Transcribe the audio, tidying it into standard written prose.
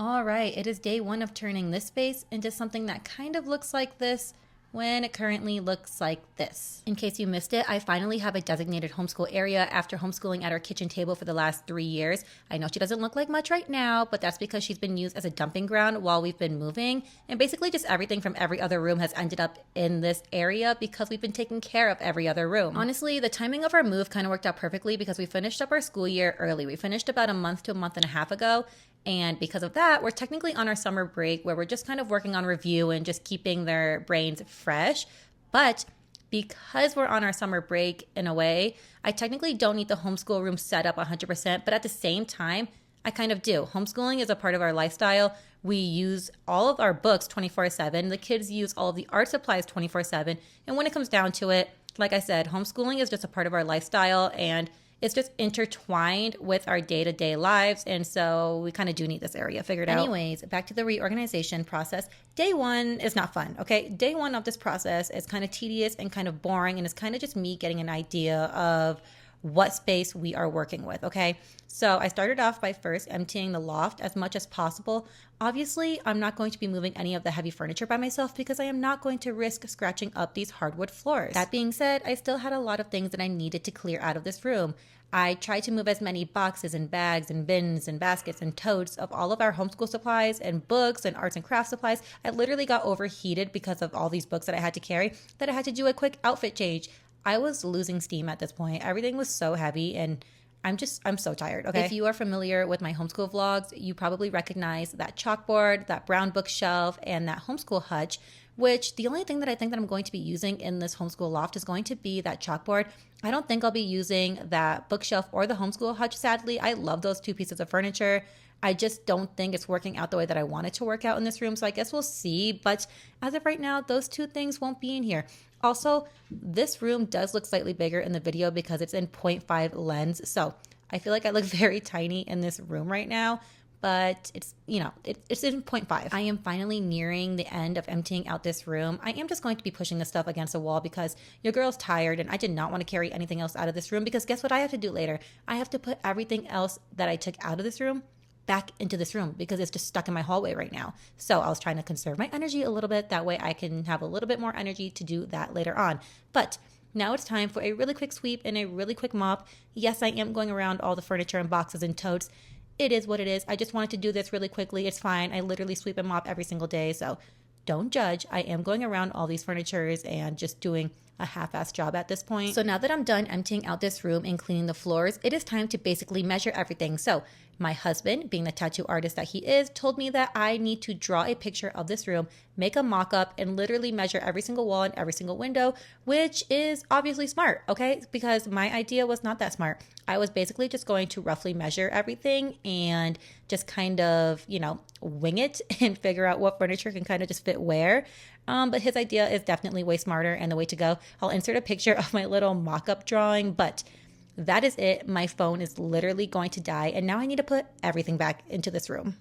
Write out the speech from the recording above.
All right, it is day one of turning this space into something that kind of looks like this when it currently looks like this. In case you missed it, I finally have a designated homeschool area after homeschooling at our kitchen table for the last 3 years. I know she doesn't look like much right now, but that's because she's been used as a dumping ground while we've been moving. And basically just everything from every other room has ended up in this area because we've been taking care of every other room. Honestly, the timing of our move kind of worked out perfectly because we finished up our school year early. We finished about a month to a month and a half ago. And because of that, we're technically on our summer break where we're just kind of working on review and just keeping their brains fresh. But because we're on our summer break in a way, I technically don't need the homeschool room set up 100%, but at the same time, I kind of do. Homeschooling is a part of our lifestyle. We use all of our books 24/7. The kids use all of the art supplies 24/7. And when it comes down to it, like I said, homeschooling is just a part of our lifestyle and it's just intertwined with our day-to-day lives. And so we kind of do need this area figured out. Anyways, back to the reorganization process. Day one is not fun, okay? Day one of this process is kind of tedious and kind of boring. And it's kind of just me getting an idea of what space we are working with, okay? So I started off by first emptying the loft as much as possible. Obviously, I'm not going to be moving any of the heavy furniture by myself because I am not going to risk scratching up these hardwood floors. That being said, I still had a lot of things that I needed to clear out of this room. I tried to move as many boxes and bags and bins and baskets and totes of all of our homeschool supplies and books and arts and crafts supplies. I literally got overheated because of all these books that I had to carry that I had to do a quick outfit change. I was losing steam at this point. Everything was so heavy and I'm so tired, okay? If you are familiar with my homeschool vlogs, you probably recognize that chalkboard, that brown bookshelf, and that homeschool hutch, which the only thing that I think that I'm going to be using in this homeschool loft is going to be that chalkboard. I don't think I'll be using that bookshelf or the homeschool hutch, sadly. I love those two pieces of furniture. I just don't think it's working out the way that I want it to work out in this room. So I guess we'll see. But as of right now, those two things won't be in here. Also, this room does look slightly bigger in the video because it's in 0.5 lens. So I feel like I look very tiny in this room right now, but it's in 0.5. I am finally nearing the end of emptying out this room. I am just going to be pushing the stuff against the wall because your girl's tired and I did not want to carry anything else out of this room because guess what I have to do later? I have to put everything else that I took out of this room back into this room because it's just stuck in my hallway right now. So I was trying to conserve my energy a little bit. That way I can have a little bit more energy to do that later on. But now it's time for a really quick sweep and a really quick mop. Yes, I am going around all the furniture and boxes and totes. It is what it is. I just wanted to do this really quickly. It's fine. I literally sweep and mop every single day. So don't judge. I am going around all these furnitures and just doing a half-assed job at this point. So now that I'm done emptying out this room and cleaning the floors, it is time to basically measure everything. So my husband, being the tattoo artist that he is, told me that I need to draw a picture of this room, make a mock-up, and literally measure every single wall and every single window, which is obviously smart, okay? Because my idea was not that smart. I was basically just going to roughly measure everything and just kind of, wing it and figure out what furniture can kind of just fit where. But his idea is definitely way smarter and the way to go. I'll insert a picture of my little mock-up drawing, but that is it. My phone is literally going to die, and now I need to put everything back into this room.